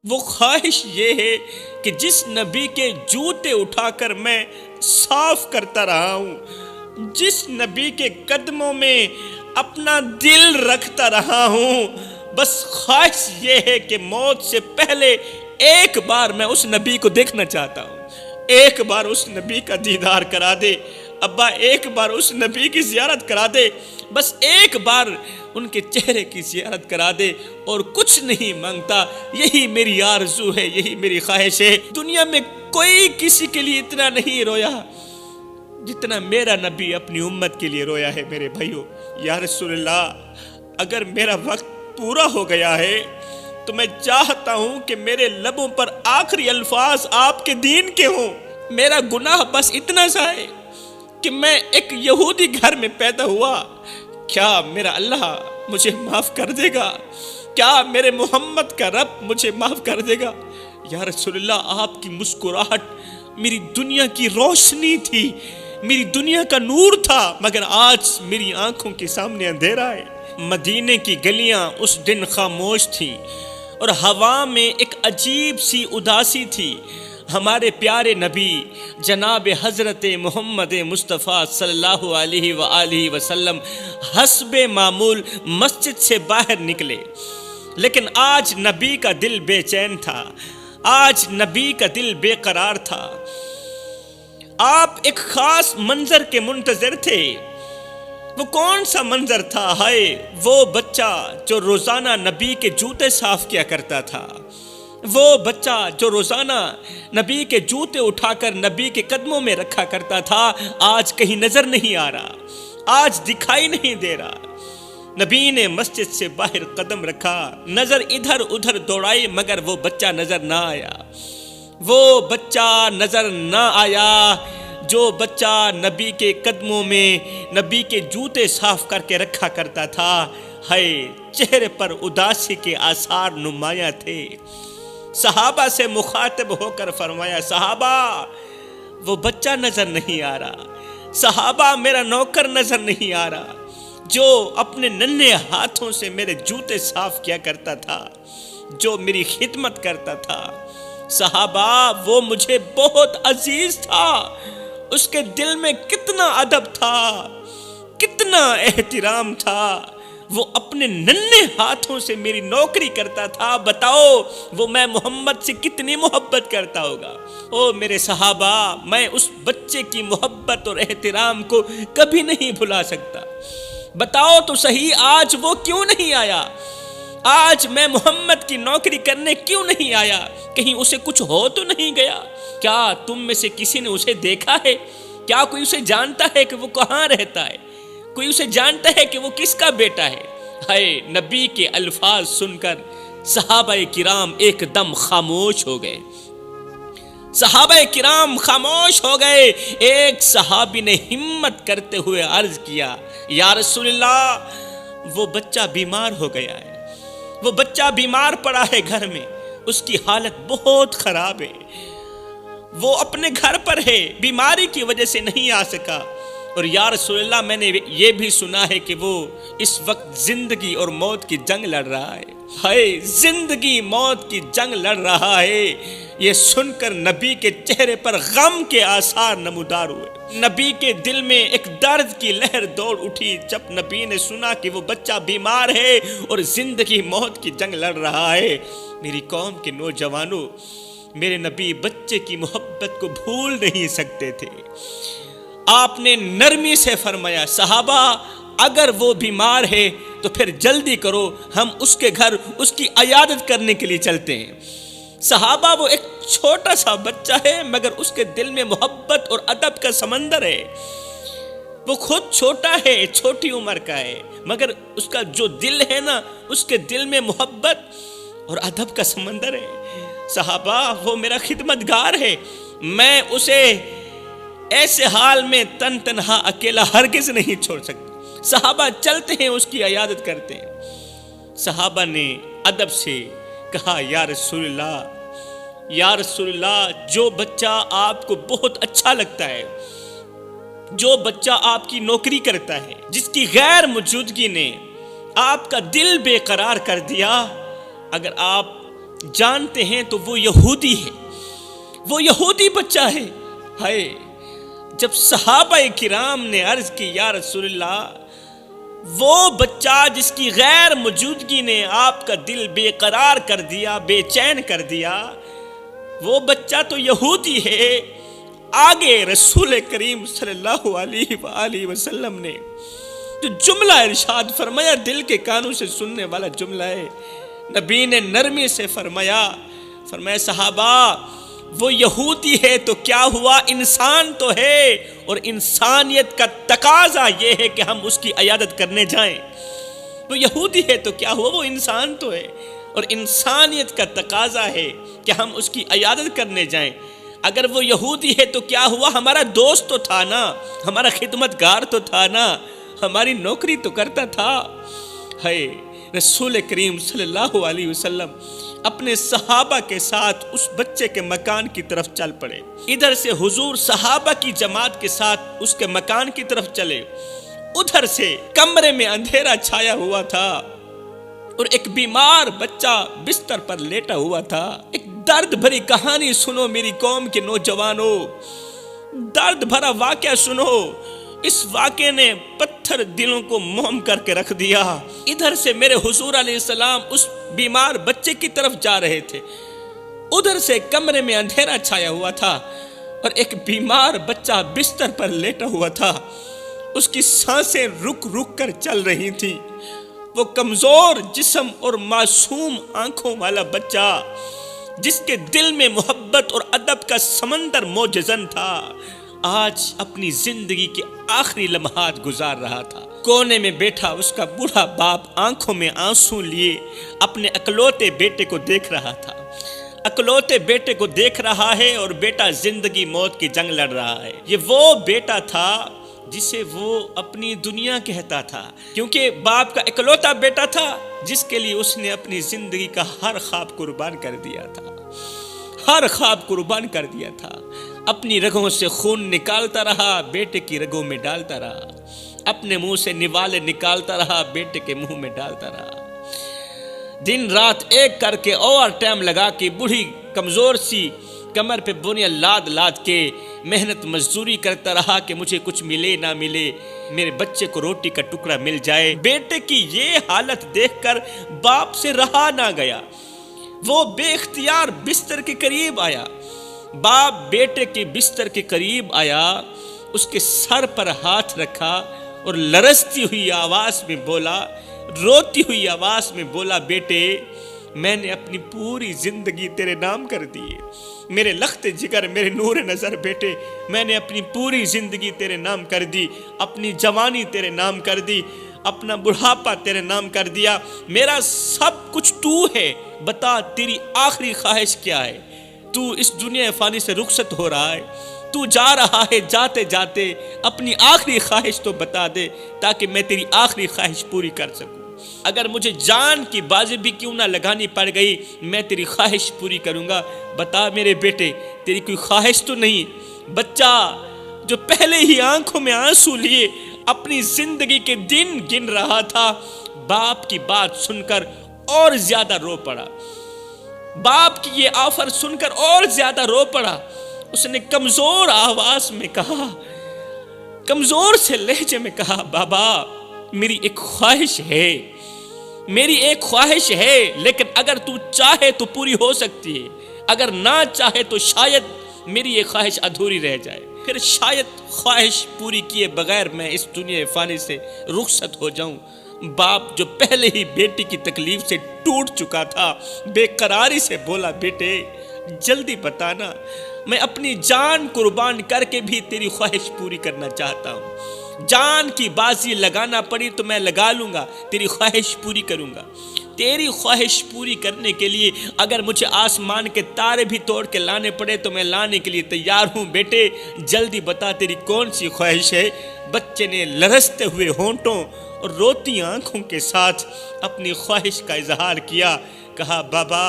وہ خواہش یہ ہے کہ جس نبی کے جوتے اٹھا کر میں صاف کرتا رہا ہوں، جس نبی کے قدموں میں اپنا دل رکھتا رہا ہوں، بس خواہش یہ ہے کہ موت سے پہلے ایک بار میں اس نبی کو دیکھنا چاہتا ہوں، ایک بار اس نبی کا دیدار کرا دے ابا، ایک بار اس نبی کی زیارت کرا دے، بس ایک بار ان کے چہرے کی زیارت کرا دے، اور کچھ نہیں مانگتا۔ یہی میری آرزو ہے، یہی میری خواہش ہے۔ دنیا میں کوئی کسی کے لیے اتنا نہیں رویا جتنا میرا نبی اپنی امت کے لیے رویا ہے۔ میرے بھائیو، یا رسول اللہ، اگر میرا وقت پورا ہو گیا ہے تو میں چاہتا ہوں کہ میرے لبوں پر آخری الفاظ آپ کے دین کے ہوں۔ میرا گناہ بس اتنا سا ہے کہ میں ایک یہودی گھر میں پیدا ہوا، کیا میرا اللہ مجھے معاف کر دے گا؟ کیا میرے محمد کا رب مجھے معاف کر دے گا؟ یا رسول اللہ، آپ کی مسکراہٹ میری دنیا کی روشنی تھی، میری دنیا کا نور تھا، مگر آج میری آنکھوں کے سامنے اندھیرا ہے۔ مدینے کی گلیاں اس دن خاموش تھیں اور ہوا میں ایک عجیب سی اداسی تھی۔ ہمارے پیارے نبی جناب حضرت محمد مصطفیٰ صلی اللہ علیہ وآلہ وسلم حسب معمول مسجد سے باہر نکلے، لیکن آج نبی کا دل بے چین تھا، آج نبی کا دل بے قرار تھا۔ آپ ایک خاص منظر کے منتظر تھے۔ وہ کون سا منظر تھا؟ ہائے، وہ بچہ جو روزانہ نبی کے جوتے صاف کیا کرتا تھا، وہ بچہ جو روزانہ نبی کے جوتے اٹھا کر نبی کے قدموں میں رکھا کرتا تھا، آج کہیں نظر نہیں آ رہا، آج دکھائی نہیں دے رہا۔ نبی نے مسجد سے باہر قدم رکھا، نظر ادھر ادھر دوڑائی، مگر وہ بچہ نظر نہ آیا، وہ بچہ نظر نہ آیا جو بچہ نبی کے قدموں میں نبی کے جوتے صاف کر کے رکھا کرتا تھا۔ ہائے، چہرے پر اداسی کے آثار نمایاں تھے۔ صحابہ سے مخاطب ہو کر فرمایا، صحابہ، وہ بچہ نظر نہیں آ رہا، صحابہ، میرا نوکر نظر نہیں آ رہا جو اپنے ننھے ہاتھوں سے میرے جوتے صاف کیا کرتا تھا، جو میری خدمت کرتا تھا۔ صحابہ، وہ مجھے بہت عزیز تھا، اس کے دل میں کتنا ادب تھا، کتنا احترام تھا، وہ اپنے ننھے ہاتھوں سے میری نوکری کرتا تھا۔ بتاؤ وہ میں محمد سے کتنی محبت کرتا ہوگا۔ او میرے صحابہ، میں اس بچے کی محبت اور احترام کو کبھی نہیں بھلا سکتا۔ بتاؤ تو صحیح، آج وہ کیوں نہیں آیا؟ آج میں محمد کی نوکری کرنے کیوں نہیں آیا؟ کہیں اسے کچھ ہو تو نہیں گیا؟ کیا تم میں سے کسی نے اسے دیکھا ہے؟ کیا کوئی اسے جانتا ہے کہ وہ کہاں رہتا ہے؟ کوئی اسے جانتا ہے کہ وہ کس کا بیٹا ہے؟ ہائے، نبی کے الفاظ سن کر صحابہ کرام ایک دم خاموش ہو گئے، صحابہ کرام خاموش ہو گئے۔ ایک صحابی نے ہمت کرتے ہوئے عرض کیا، یا رسول اللہ، وہ بچہ بیمار ہو گیا ہے، وہ بچہ بیمار پڑا ہے گھر میں، اس کی حالت بہت خراب ہے، وہ اپنے گھر پر ہے، بیماری کی وجہ سے نہیں آ سکا۔ اور یا رسول اللہ، میں نے یہ بھی سنا ہے کہ وہ اس وقت زندگی اور موت کی جنگ لڑ رہا ہے۔ ہائے، زندگی موت کی جنگ لڑ رہا ہے۔ یہ سن کر نبی کے چہرے پر غم کے آثار نمودار ہوئے۔ نبی کے دل میں ایک درد کی لہر دوڑ اٹھی جب نبی نے سنا کہ وہ بچہ بیمار ہے اور زندگی موت کی جنگ لڑ رہا ہے۔ میری قوم کے نوجوانوں، میرے نبی بچے کی محبت کو بھول نہیں سکتے تھے۔ آپ نے نرمی سے فرمایا، صحابہ، اگر وہ بیمار ہے تو پھر جلدی کرو، ہم اس کے گھر اس کی عیادت کرنے کے لیے چلتے ہیں۔ صحابہ، وہ ایک چھوٹا سا بچہ ہے مگر اس کے دل میں محبت اور ادب کا سمندر ہے۔ وہ خود چھوٹا ہے، چھوٹی عمر کا ہے، مگر اس کا جو دل ہے نا، اس کے دل میں محبت اور ادب کا سمندر ہے۔ صحابہ، وہ میرا خدمتگار ہے، میں اسے ایسے حال میں تنہا اکیلا ہرگز نہیں چھوڑ سکتا۔ صحابہ چلتے ہیں، اس کی عیادت کرتے ہیں۔ صحابہ نے ادب سے کہا، یا رسول اللہ، یا رسول اللہ، جو بچہ آپ کو بہت اچھا لگتا ہے، جو بچہ آپ کی نوکری کرتا ہے، جس کی غیر موجودگی نے آپ کا دل بے قرار کر دیا، اگر آپ جانتے ہیں تو وہ یہودی ہے، وہ یہودی بچہ ہے۔ ہائے، جب صحابہ کرام نے عرض کی یا رسول اللہ، وہ بچہ جس کی غیر موجودگی نے آپ کا دل بے قرار کر دیا، بے چین کر دیا، وہ بچہ تو یہودی ہے۔ آگے رسول کریم صلی اللہ علیہ وآلہ وسلم نے جو جملہ ارشاد فرمایا، دل کے کانوں سے سننے والا جملہ ہے۔ نبی نے نرمی سے فرمایا صحابہ، وہ یہودی ہے تو کیا ہوا، انسان تو ہے، اور انسانیت کا تقاضا یہ ہے کہ ہم اس کی عیادت کرنے جائیں۔ وہ یہودی ہے تو کیا ہوا، وہ انسان تو ہے، اور انسانیت کا تقاضا ہے کہ ہم اس کی عیادت کرنے جائیں۔ اگر وہ یہودی ہے تو کیا ہوا، ہمارا دوست تو تھا نا، ہمارا خدمتگار تو تھا نا، ہماری نوکری تو کرتا تھا۔ ہے رسول کریم صلی اللہ علیہ وسلم اپنے صحابہ کے ساتھ اس بچے کے مکان کی طرف چل پڑے۔ ادھر سے حضور صحابہ کی جماعت کے ساتھ اس کے مکان کی طرف چلے، ادھر سے کمرے میں اندھیرا چھایا ہوا تھا اور ایک بیمار بچہ بستر پر لیٹا ہوا تھا۔ ایک درد بھری کہانی سنو میری قوم کے نوجوانوں، درد بھرا واقعہ سنو۔ اس واقعے نے پتھر دلوں کو موم کر کے رکھ دیا۔ ادھر سے میرے حضور علیہ السلام اس بیمار بچے کی طرف جا رہے تھے، ادھر سے کمرے میں اندھیرا چھایا ہوا تھا اور ایک بیمار بچہ بستر پر لیٹا ہوا تھا۔ اس کی سانسیں رک رک کر چل رہی تھیں۔ وہ کمزور جسم اور معصوم آنکھوں والا بچہ، جس کے دل میں محبت اور ادب کا سمندر موجزن تھا، آج اپنی زندگی کے آخری لمحات گزار رہا تھا۔ کونے میں بیٹھا اس کا بوڑھا باپ آنکھوں میں آنسو لیے اپنے اکلوتے بیٹے کو دیکھ رہا تھا، اکلوتے بیٹے کو دیکھ رہا ہے، اور بیٹا زندگی موت کی جنگ لڑ رہا ہے۔ یہ وہ بیٹا تھا جسے وہ اپنی دنیا کہتا تھا، کیونکہ باپ کا اکلوتا بیٹا تھا جس کے لیے اس نے اپنی زندگی کا ہر خواب قربان کر دیا تھا، ہر خواب قربان کر دیا تھا۔ اپنی رگوں سے خون نکالتا رہا، بیٹے کی رگوں میں ڈالتا رہا، اپنے منہ سے نوالے نکالتا رہا، بیٹے کے منہ میں ڈالتا رہا۔ دن رات ایک کر کے اوور ٹائم لگا کے بوڑھی کمزور سی کمر پہ بونیاں لاد لاد کے محنت مزدوری کرتا رہا کہ مجھے کچھ ملے نہ ملے، میرے بچے کو روٹی کا ٹکڑا مل جائے۔ بیٹے کی یہ حالت دیکھ کر باپ سے رہا نہ گیا، وہ بے اختیار بستر کے قریب آیا۔ باپ بیٹے کے بستر کے قریب آیا، اس کے سر پر ہاتھ رکھا اور لرزتی ہوئی آواز میں بولا، روتی ہوئی آواز میں بولا، بیٹے میں نے اپنی پوری زندگی تیرے نام کر دی ہے، میرے لخت جگر، میرے نور نظر بیٹے، میں نے اپنی پوری زندگی تیرے نام کر دی، اپنی جوانی تیرے نام کر دی، اپنا بڑھاپا تیرے نام کر دیا، میرا سب کچھ تو ہے، بتا تیری آخری خواہش کیا ہے؟ تو اس دنیا فانی سے رخصت ہو رہا ہے، تو جا رہا ہے، جاتے جاتے اپنی آخری خواہش تو بتا دے تاکہ میں تیری آخری خواہش پوری کر سکوں۔ اگر مجھے جان کی بازی بھی کیوں نہ لگانی پڑ گئی، میں تیری خواہش پوری کروں گا، بتا میرے بیٹے تیری کوئی خواہش تو نہیں؟ بچہ جو پہلے ہی آنکھوں میں آنسو لیے اپنی زندگی کے دن گن رہا تھا، باپ کی بات سن کر اور زیادہ رو پڑا، باپ کی یہ آفر سن کر اور زیادہ رو پڑا۔ اس نے کمزور آواز میں کہا، کمزور سے لہجے میں کہا، بابا میری ایک خواہش ہے، میری ایک خواہش ہے، لیکن اگر تو چاہے تو پوری ہو سکتی ہے، اگر نہ چاہے تو شاید میری یہ خواہش ادھوری رہ جائے، پھر شاید خواہش پوری کیے بغیر میں اس دنیا فانی سے رخصت ہو جاؤں۔ باپ جو پہلے ہی بیٹی کی تکلیف سے ٹوٹ چکا تھا، بے قراری سے بولا، بیٹے جلدی بتانا، میں اپنی جان قربان کر کے بھی تیری خواہش پوری کرنا چاہتا ہوں، جان کی بازی لگانا پڑی تو میں لگا لوں گا، تیری خواہش پوری کروں گا۔ تیری خواہش پوری کرنے کے لیے اگر مجھے آسمان کے تارے بھی توڑ کے لانے پڑے تو میں لانے کے لیے تیار ہوں، بیٹے جلدی بتا تیری کون سی خواہش ہے۔ بچے نے لرزتے ہوئے ہونٹوں اور روتی آنکھوں کے ساتھ اپنی خواہش کا اظہار کیا، کہا، بابا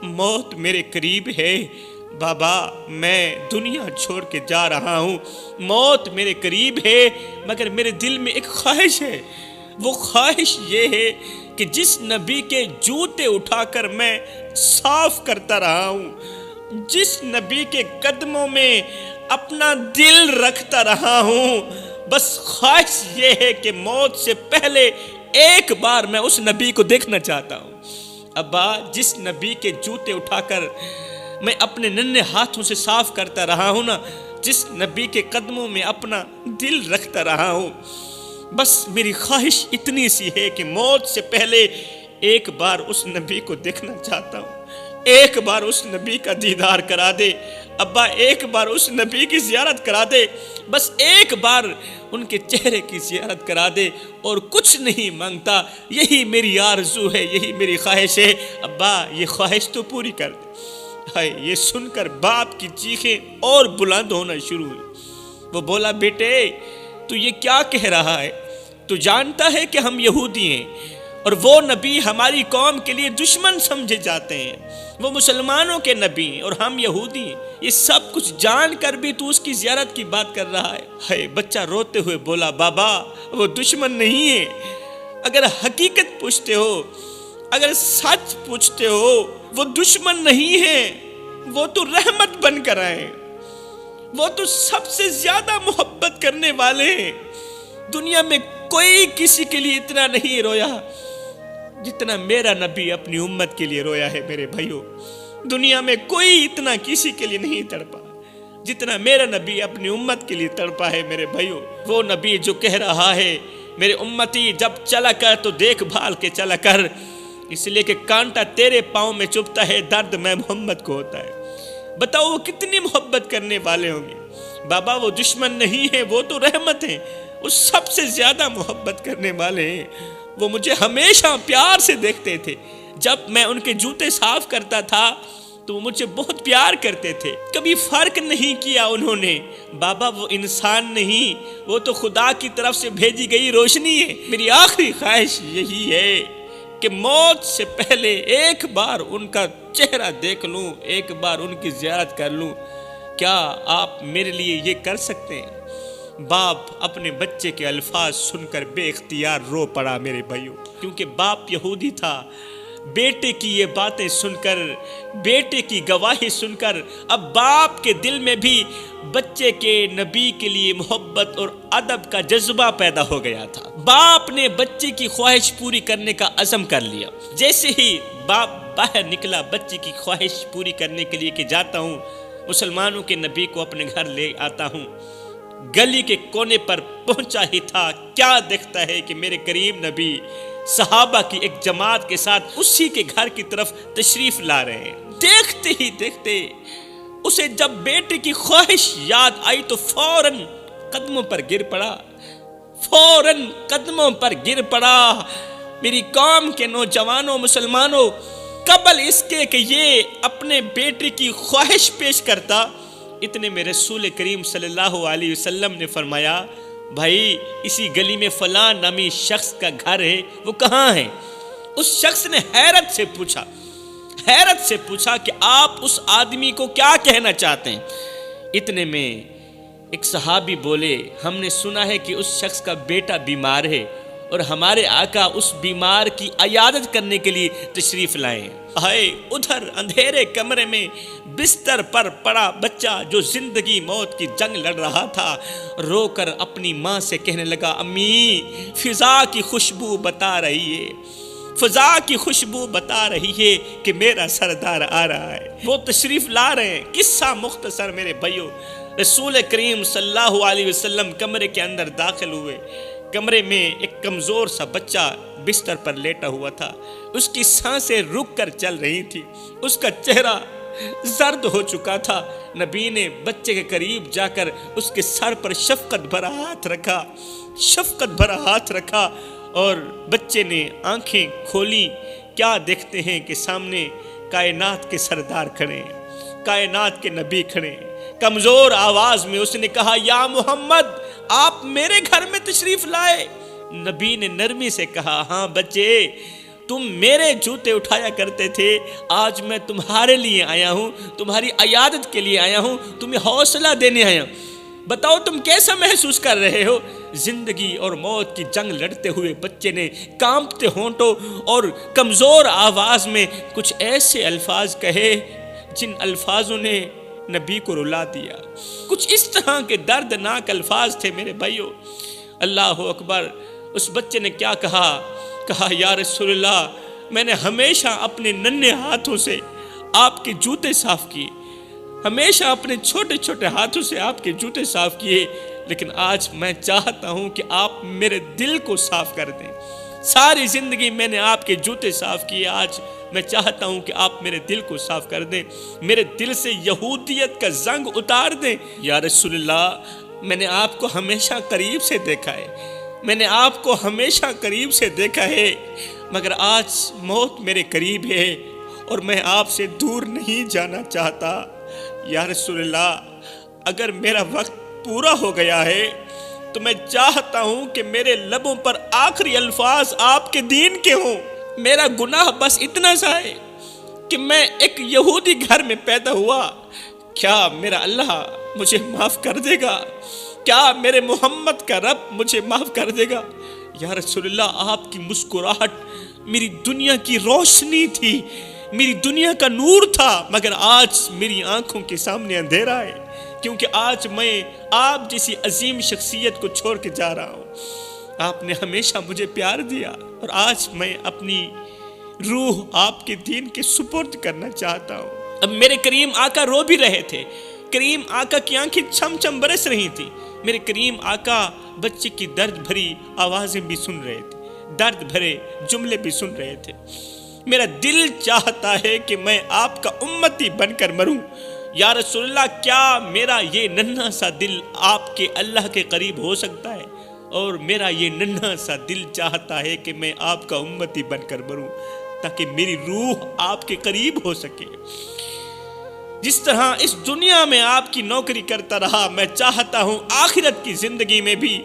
موت میرے قریب ہے، بابا میں دنیا چھوڑ کے جا رہا ہوں، موت میرے قریب ہے، مگر میرے دل میں ایک خواہش ہے، وہ خواہش یہ ہے کہ جس نبی کے جوتے اٹھا کر میں صاف کرتا رہا ہوں، جس نبی کے قدموں میں اپنا دل رکھتا رہا ہوں، بس خواہش یہ ہے کہ موت سے پہلے ایک بار میں اس نبی کو دیکھنا چاہتا ہوں۔ ابا، جس نبی کے جوتے اٹھا کر میں اپنے ننھے ہاتھوں سے صاف کرتا رہا ہوں نا، جس نبی کے قدموں میں اپنا دل رکھتا رہا ہوں، بس میری خواہش اتنی سی ہے کہ موت سے پہلے ایک بار اس نبی کو دیکھنا چاہتا ہوں، ایک بار اس نبی کا دیدار کرا دے ابا، ایک بار اس نبی کی زیارت کرا دے، بس ایک بار ان کے چہرے کی زیارت کرا دے، اور کچھ نہیں مانگتا، یہی میری آرزو ہے، یہی میری خواہش ہے ابا، یہ خواہش تو پوری کر دے۔ ہائے، یہ سن کر باپ کی چیخیں اور بلند ہونا شروع ہوئی۔ وہ بولا، بیٹے تو یہ کیا کہہ رہا ہے؟ تو جانتا ہے کہ ہم یہودی ہیں اور وہ نبی ہماری قوم کے لیے دشمن سمجھے جاتے ہیں، وہ مسلمانوں کے نبی ہیں اور ہم یہودی ہیں، یہ سب کچھ جان کر بھی تو اس کی زیارت کی بات کر رہا ہے؟ ہے بچہ روتے ہوئے بولا، بابا وہ دشمن نہیں ہے، اگر حقیقت پوچھتے ہو، اگر سچ پوچھتے ہو، وہ دشمن نہیں ہے، وہ تو رحمت بن کر آئے، وہ تو سب سے زیادہ محبت کرنے والے ہیں۔ دنیا میں کوئی کسی کے لیے اتنا نہیں رویا جتنا میرا نبی اپنی امت کے لیے رویا ہے۔ میرے بھائیوں، دنیا میں کوئی اتنا کسی کے لیے نہیں تڑپا جتنا میرا نبی اپنی امت کے لیے تڑپا ہے۔ میرے بھائیوں، وہ نبی جو کہہ رہا ہے، میرے امتی جب چلا کر تو دیکھ بھال کے چلا کر، اس لیے کہ کانٹا تیرے پاؤں میں چبھتا ہے، درد میں محمد کو ہوتا ہے۔ بتاؤ وہ کتنی محبت کرنے والے ہوں گے؟ بابا وہ دشمن نہیں ہے، وہ تو رحمت ہیں، وہ سب سے زیادہ محبت کرنے والے ہیں۔ وہ مجھے ہمیشہ پیار سے دیکھتے تھے، جب میں ان کے جوتے صاف کرتا تھا تو وہ مجھے بہت پیار کرتے تھے، کبھی فرق نہیں کیا انہوں نے۔ بابا وہ انسان نہیں، وہ تو خدا کی طرف سے بھیجی گئی روشنی ہے۔ میری آخری خواہش یہی ہے کہ موت سے پہلے ایک بار ان کا چہرہ دیکھ لوں، ایک بار ان کی زیارت کر لوں۔ کیا آپ میرے لیے یہ کر سکتے ہیں؟ باپ اپنے بچے کے الفاظ سن کر بے اختیار رو پڑا میرے بھائیوں، کیونکہ باپ یہودی تھا۔ بیٹے کی یہ باتیں سن کر، بیٹے کی گواہی سن کر، اب باپ کے دل میں بھی بچے کے نبی کے لیے محبت اور ادب کا جذبہ پیدا ہو گیا تھا۔ باپ نے بچے کی خواہش پوری کرنے کا عزم کر لیا۔ جیسے ہی باپ باہر نکلا بچے کی خواہش پوری کرنے کے لیے کہ جاتا ہوں، مسلمانوں کے نبی کو اپنے گھر لے آتا ہوں، گلی کے کونے پر پہنچا ہی تھا، کیا دیکھتا ہے کہ میرے کریم نبی صحابہ کی ایک جماعت کے ساتھ اسی کے گھر کی طرف تشریف لا رہے ہیں۔ دیکھتے ہی دیکھتے اسے جب بیٹے کی خواہش یاد آئی تو فوراً قدموں پر گر پڑا، فوراً قدموں پر گر پڑا۔ میری قوم کے نوجوانوں، مسلمانوں، قبل اس کے کہ یہ اپنے بیٹے کی خواہش پیش کرتا، اتنے میں رسول کریم صلی اللہ علیہ وسلم نے فرمایا، بھائی اسی گلی میں فلاں نامی شخص کا گھر ہے، وہ کہاں ہے؟ اس شخص نے حیرت سے پوچھا کہ آپ اس آدمی کو کیا کہنا چاہتے ہیں؟ اتنے میں ایک صحابی بولے، ہم نے سنا ہے کہ اس شخص کا بیٹا بیمار ہے اور ہمارے آقا اس بیمار کی عیادت کرنے کے لیے تشریف لائے ہیں۔ آئے ادھر اندھیرے کمرے میں بستر پر پڑا بچہ جو زندگی موت کی جنگ لڑ رہا تھا، رو کر اپنی ماں سے کہنے لگا، امی فضا کی خوشبو بتا رہی ہے، فضا کی خوشبو بتا رہی ہے کہ میرا سردار آ رہا ہے۔ وہ تشریف لا رہے ہیں۔ قصہ مختصر میرے بھائیوں، رسول کریم صلی اللہ علیہ وسلم کمرے کے اندر داخل ہوئے۔ کمرے میں ایک کمزور سا بچہ بستر پر لیٹا ہوا تھا، اس کی سانسیں رک کر چل رہی تھی، اس کا چہرہ زرد ہو چکا تھا۔ نبی نے بچے کے قریب جا کر اس کے سر پر شفقت بھرا ہاتھ رکھا اور بچے نے آنکھیں کھولی۔ کیا دیکھتے ہیں کہ سامنے کائنات کے سردار کھڑے ہیں، کائنات کے نبی کھڑے ہیں۔ کمزور آواز میں اس نے کہا، یا محمد آپ میرے گھر میں تشریف لائے؟ نبی نے نرمی سے کہا، ہاں بچے، تم میرے جوتے اٹھایا کرتے تھے، آج میں تمہارے لیے آیا ہوں، تمہاری عیادت کے لیے آیا ہوں، تمہیں حوصلہ دینے آیا ہوں۔ بتاؤ تم کیسا محسوس کر رہے ہو؟ زندگی اور موت کی جنگ لڑتے ہوئے بچے نے کانپتے ہونٹوں اور کمزور آواز میں کچھ ایسے الفاظ کہے جن الفاظوں نے نبی کو رلا دیا۔ کچھ اس طرح کے دردناک الفاظ تھے میرے بھائیو۔ اللہ اکبر! اس بچے نے کیا کہا یا رسول اللہ، میں نے ہمیشہ اپنے ننھے ہاتھوں سے آپ کے جوتے صاف کیے، ہمیشہ اپنے چھوٹے چھوٹے ہاتھوں سے آپ کے جوتے صاف کیے، لیکن آج میں چاہتا ہوں کہ آپ میرے دل کو صاف کر دیں۔ ساری زندگی میں نے آپ کے جوتے صاف کیے، آج میں چاہتا ہوں کہ آپ میرے دل کو صاف کر دیں، میرے دل سے یہودیت کا زنگ اتار دیں۔ یا رسول اللہ، میں نے آپ کو ہمیشہ قریب سے دیکھا ہے، میں نے آپ کو ہمیشہ قریب سے دیکھا ہے، مگر آج موت میرے قریب ہے اور میں آپ سے دور نہیں جانا چاہتا۔ یا رسول اللہ، اگر میرا وقت پورا ہو گیا ہے تو میں چاہتا ہوں کہ میرے لبوں پر آخری الفاظ آپ کے دین کے ہوں۔ میرا گناہ بس اتنا سا ہے کہ میں ایک یہودی گھر میں پیدا ہوا، کیا میرا اللہ مجھے معاف کر دے گا؟ کیا میرے محمد کا رب مجھے معاف کر دے گا؟ یا رسول اللہ، آپ کی مسکراہٹ میری دنیا کی روشنی تھی، میری دنیا کا نور تھا، مگر آج میری آنکھوں کے سامنے اندھیرا ہے، کیونکہ آج میں آپ جیسی عظیم شخصیت کو چھوڑ کے جا رہا ہوں۔ آپ نے ہمیشہ مجھے پیار دیا اور آج میں اپنی روح آپ کے دین کے سپرد کرنا چاہتا ہوں۔ اب میرے کریم آقا رو بھی رہے تھے، کریم آقا کی آنکھیں چھم چھم برس رہی تھی، میرے کریم آقا بچے کی درد بھری آوازیں بھی سن رہے تھے، درد بھرے جملے بھی سن رہے تھے۔ میرا دل چاہتا ہے کہ میں آپ کا امتی بن کر مروں۔ یا رسول اللہ، کیا میرا یہ ننھا سا دل آپ کے اللہ کے قریب ہو سکتا ہے؟ اور میرا یہ ننھا سا دل چاہتا ہے کہ میں آپ کا امتی بن کر مروں تاکہ میری روح آپ کے قریب ہو سکے۔ جس طرح اس دنیا میں آپ کی نوکری کرتا رہا، میں چاہتا ہوں آخرت کی زندگی میں بھی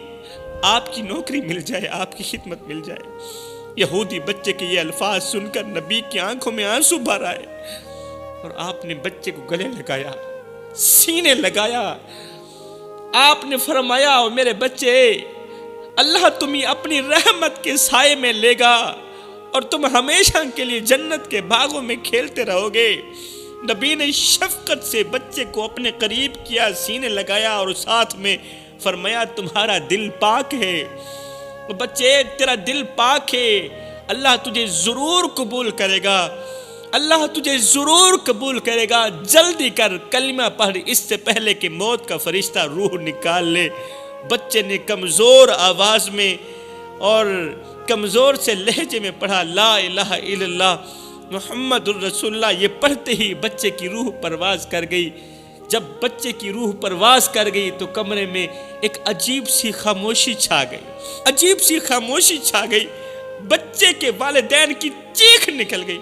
آپ کی نوکری مل جائے، آپ کی خدمت مل جائے۔ یہودی بچے کے یہ الفاظ سن کر نبی کی آنکھوں میں آنسو بھر آئے اور آپ نے بچے کو گلے لگایا، سینے لگایا۔ آپ نے فرمایا، او میرے بچے، اللہ تمہیں اپنی رحمت کے سائے میں لے گا اور تم ہمیشہ کے لیے جنت کے باغوں میں کھیلتے رہو گے۔ نبی نے شفقت سے بچے کو اپنے قریب کیا، سینے لگایا اور ساتھ میں فرمایا، تمہارا دل پاک ہے بچے، تیرا دل پاک ہے، اللہ تجھے ضرور قبول کرے گا، اللہ تجھے ضرور قبول کرے گا، جلدی کر کلمہ پڑھ اس سے پہلے کہ موت کا فرشتہ روح نکال لے۔ بچے نے کمزور آواز میں اور کمزور سے لہجے میں پڑھا، لا الہ الا اللہ محمد الرسول اللہ۔ یہ پڑھتے ہی بچے کی روح پرواز کر گئی۔ جب بچے کی روح پرواز کر گئی تو کمرے میں ایک عجیب سی خاموشی چھا گئی، عجیب سی خاموشی چھا گئی۔ بچے کے والدین کی چیخ نکل گئی۔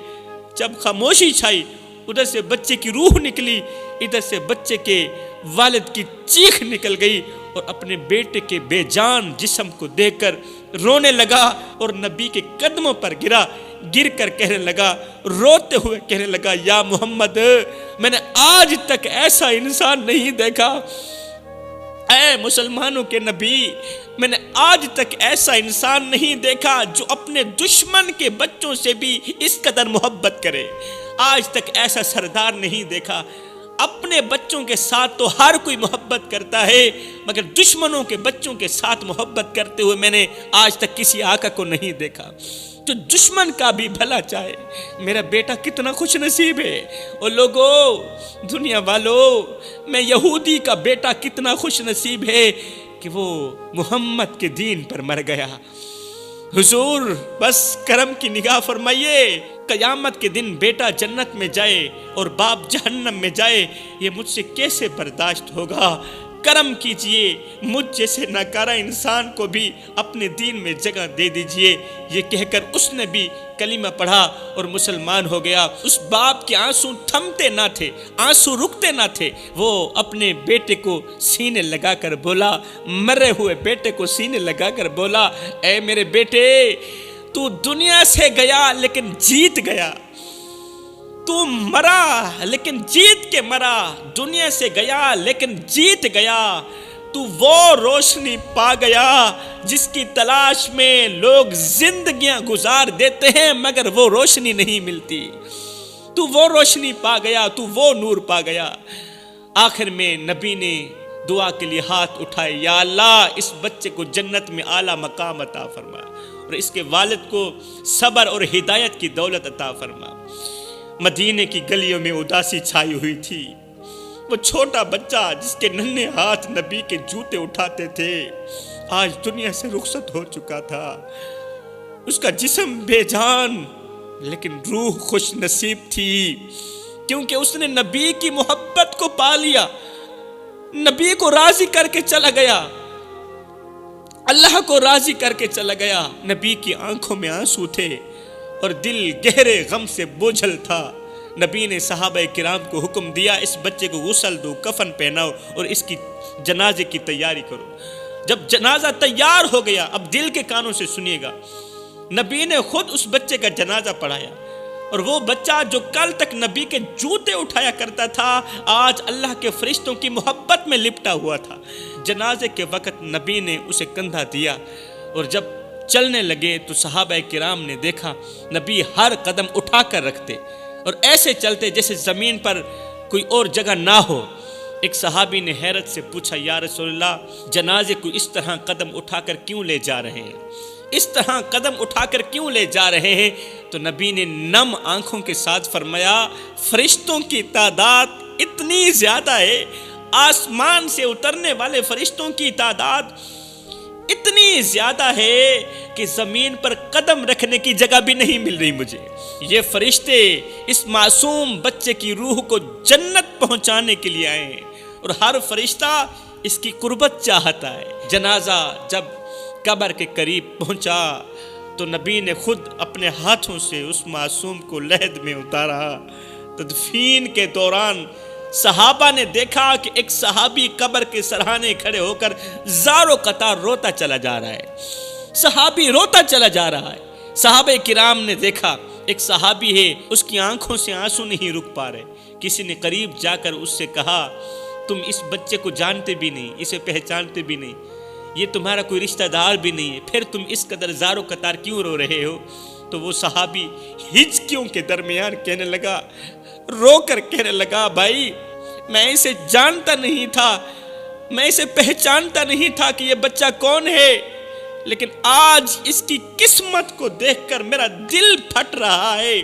جب خاموشی چھائی، ادھر سے بچے کی روح نکلی، ادھر سے بچے کے والد کی چیخ نکل گئی اور اپنے بیٹے کے بے جان جسم کو دیکھ کر رونے لگا اور نبی کے قدموں پر گرا، گر کر کہنے لگا، روتے ہوئے کہنے لگا، یا محمد، میں نے آج تک ایسا انسان نہیں دیکھا، اے مسلمانوں کے نبی، میں نے آج تک ایسا انسان نہیں دیکھا جو اپنے دشمن کے بچوں سے بھی اس قدر محبت کرے۔ آج تک ایسا سردار نہیں دیکھا۔ اپنے بچوں کے ساتھ تو ہر کوئی محبت کرتا ہے، مگر دشمنوں کے بچوں کے ساتھ محبت کرتے ہوئے میں نے آج تک کسی آقا کو نہیں دیکھا جو دشمن کا بھی بھلا چاہے۔ میرا بیٹا کتنا خوش نصیب ہے۔ اور لوگوں، دنیا والوں، میں یہودی کا بیٹا کتنا خوش نصیب ہے کہ وہ محمد کے دین پر مر گیا۔ حضور بس کرم کی نگاہ فرمائیے، قیامت کے دن بیٹا جنت میں جائے اور باپ جہنم میں جائے، یہ مجھ سے کیسے برداشت ہوگا؟ کرم کیجئے، مجھ جیسے ناکارہ انسان کو بھی اپنے دین میں جگہ دے دیجئے۔ یہ کہہ کر اس نے بھی کلمہ پڑھا اور مسلمان ہو گیا۔ اس باپ کے آنسو تھمتے نہ تھے، آنسو رکتے نہ تھے۔ وہ اپنے بیٹے کو سینے لگا کر بولا، مرے ہوئے بیٹے کو سینے لگا کر بولا، اے میرے بیٹے، تو دنیا سے گیا لیکن جیت گیا، تو مرا لیکن جیت کے مرا، دنیا سے گیا لیکن جیت گیا۔ تو وہ روشنی پا گیا جس کی تلاش میں لوگ زندگیاں گزار دیتے ہیں مگر وہ روشنی نہیں ملتی۔ تو وہ روشنی پا گیا، تو وہ نور پا گیا۔ آخر میں نبی نے دعا کے لیے ہاتھ اٹھائے، یا اللہ اس بچے کو جنت میں اعلیٰ مقام عطا فرما اور اس کے والد کو صبر اور ہدایت کی دولت عطا فرما۔ مدینے کی گلیوں میں اداسی چھائی ہوئی تھی۔ وہ چھوٹا بچہ جس کے ننھے ہاتھ نبی کے جوتے اٹھاتے تھے آج دنیا سے رخصت ہو چکا تھا۔ اس کا جسم بے جان لیکن روح خوش نصیب تھی، کیونکہ اس نے نبی کی محبت کو پا لیا، نبی کو راضی کر کے چلا گیا، اللہ کو راضی کر کے چلا گیا۔ نبی کی آنکھوں میں آنسو تھے اور دل گہرے غم سے بوجھل تھا۔ نبی نے صحابہ کرام کو حکم دیا، اس بچے کو غسل دو، کفن پہناؤ اور اس کی جنازے کی تیاری کرو۔ جب جنازہ تیار ہو گیا، اب دل کے کانوں سے سنیے گا، نبی نے خود اس بچے کا جنازہ پڑھایا، اور وہ بچہ جو کل تک نبی کے جوتے اٹھایا کرتا تھا آج اللہ کے فرشتوں کی محبت میں لپٹا ہوا تھا۔ جنازے کے وقت نبی نے اسے کندھا دیا اور جب چلنے لگے تو صحابہ کرام نے دیکھا نبی ہر قدم اٹھا کر رکھتے اور ایسے چلتے جیسے زمین پر کوئی اور جگہ نہ ہو۔ ایک صحابی نے حیرت سے پوچھا، یا رسول اللہ جنازے کو اس طرح قدم اٹھا کر کیوں لے جا رہے ہیں، اس طرح قدم اٹھا کر کیوں لے جا رہے ہیں؟ تو نبی نے نم آنکھوں کے ساتھ فرمایا، فرشتوں کی تعداد اتنی زیادہ ہے، آسمان سے اترنے والے فرشتوں کی تعداد اتنی زیادہ ہے کہ زمین پر قدم رکھنے کی جگہ بھی نہیں مل رہی مجھے۔ یہ فرشتے اس معصوم بچے کی روح کو جنت پہنچانے کے لیے آئے ہیں اور ہر فرشتہ اس کی قربت چاہتا ہے۔ جنازہ جب قبر کے قریب پہنچا تو نبی نے خود اپنے ہاتھوں سے اس معصوم کو لحد میں اتارا۔ تدفین کے دوران صحابہ نے دیکھا کہ ایک صحابی قبر کے سرہانے کھڑے ہو کر زاروں قطار روتا چلا جا رہا ہے، صحابی روتا چلا جا رہا ہے۔ صحابہ کرام نے دیکھا ایک صحابی ہے، اس کی آنکھوں سے آنسو نہیں رک پا رہے۔ کسی نے قریب جا کر اس سے کہا، تم اس بچے کو جانتے بھی نہیں، اسے پہچانتے بھی نہیں، یہ تمہارا کوئی رشتہ دار بھی نہیں ہے، پھر تم اس قدر زاروں قطار کیوں رو رہے ہو؟ تو وہ صحابی ہچکیوں کے درمیان کہنے لگا، رو کر کہنے لگا، بھائی میں اسے جانتا نہیں تھا، میں اسے پہچانتا نہیں تھا کہ یہ بچہ کون ہے، لیکن آج اس کی قسمت کو دیکھ کر میرا دل پھٹ رہا ہے۔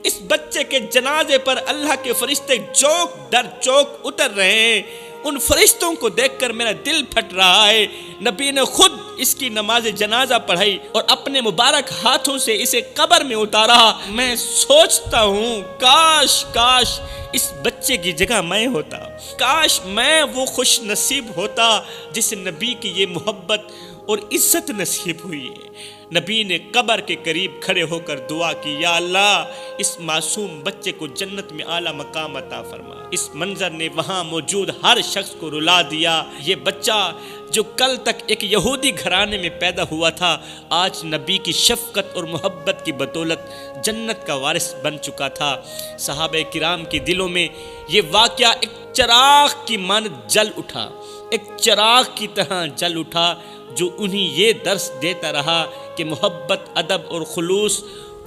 اس بچے کے جنازے پر اللہ کے فرشتے چوک در چوک اتر رہے ہیں، ان فرشتوں کو دیکھ کر میرا دل پھٹ رہا ہے۔ نبی نے خود اس کی نماز جنازہ پڑھائی اور اپنے مبارک ہاتھوں سے اسے قبر میں اتارا۔ میں سوچتا ہوں کاش اس بچے کی جگہ میں ہوتا، کاش میں وہ خوش نصیب ہوتا جسے نبی کی یہ محبت اور عزت نصیب ہوئی ہے۔ نبی نے قبر کے قریب کھڑے ہو کر دعا کی، یا اللہ اس معصوم بچے کو جنت میں اعلیٰ مقام عطا فرما۔ اس منظر نے وہاں موجود ہر شخص کو رلا دیا۔ یہ بچہ جو کل تک ایک یہودی گھرانے میں پیدا ہوا تھا آج نبی کی شفقت اور محبت کی بدولت جنت کا وارث بن چکا تھا۔ صحابہ کرام کے دلوں میں یہ واقعہ ایک چراغ کی مانند جل اٹھا، ایک چراغ کی طرح جل اٹھا جو انہیں یہ درس دیتا رہا کہ محبت، ادب اور خلوص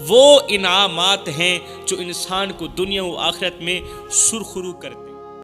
وہ انعامات ہیں جو انسان کو دنیا و آخرت میں سرخرو کرتے ہیں۔